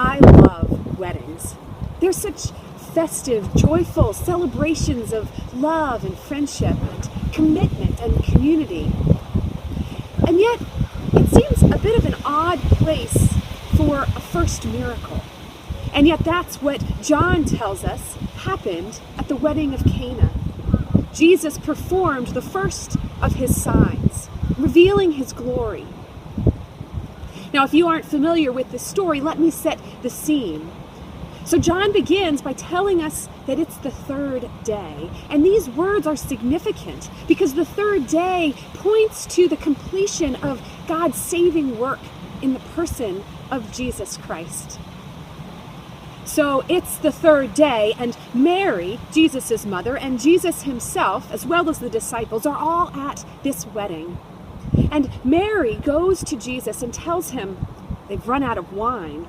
I love weddings. They're such festive, joyful celebrations of love and friendship and commitment and community. And yet, it seems a bit of an odd place for a first miracle. And yet that's what John tells us happened at the wedding of Cana. Jesus performed the first of his signs, revealing his glory. Now, if you aren't familiar with this story, let me set the scene. So John begins by telling us that it's the third day. And these words are significant because the third day points to the completion of God's saving work in the person of Jesus Christ. So it's the third day, and Mary, Jesus' mother, and Jesus himself, as well as the disciples, are all at this wedding. And Mary goes to Jesus and tells him they've run out of wine.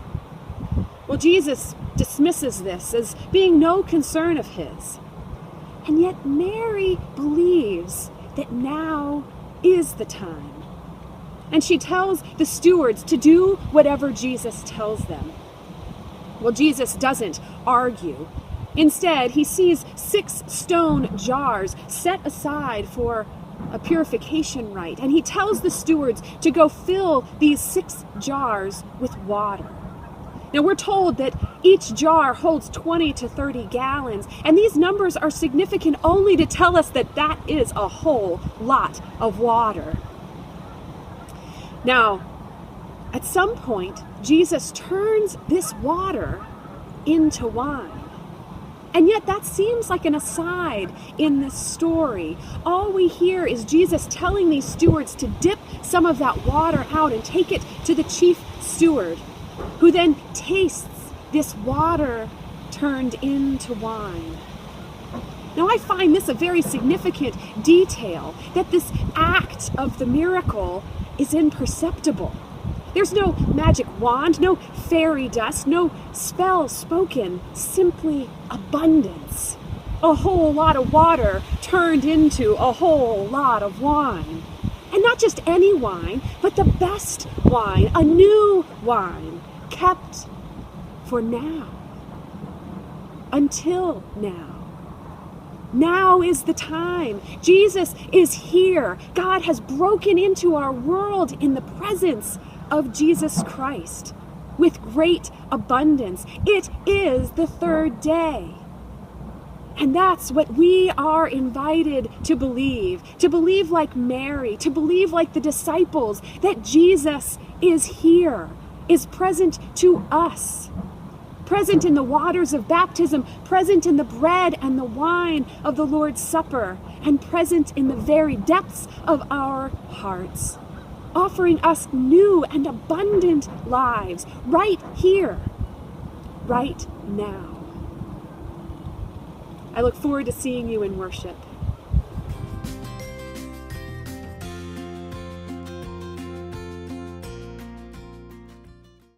Well, Jesus dismisses this as being no concern of his. And yet Mary believes that now is the time. And she tells the stewards to do whatever Jesus tells them. Well, Jesus doesn't argue. Instead, he sees 6 stone jars set aside for a purification rite, and he tells the stewards to go fill these 6 jars with water. Now, we're told that each jar holds 20 to 30 gallons, and these numbers are significant only to tell us that that is a whole lot of water. Now, at some point, Jesus turns this water into wine. And yet that seems like an aside in this story. All we hear is Jesus telling these stewards to dip some of that water out and take it to the chief steward, who then tastes this water turned into wine. Now, I find this a very significant detail, that this act of the miracle is imperceptible. There's no magic wand, no fairy dust, no spell spoken, simply abundance. A whole lot of water turned into a whole lot of wine. And not just any wine, but the best wine, a new wine, kept for now. Until now. Now is the time. Jesus is here. God has broken into our world in the presence of Jesus Christ with great abundance. It is the third day. And that's what we are invited to believe like Mary, to believe like the disciples, that Jesus is here, is present to us, present in the waters of baptism, present in the bread and the wine of the Lord's Supper, and present in the very depths of our hearts, offering us new and abundant lives right here, right now. I look forward to seeing you in worship.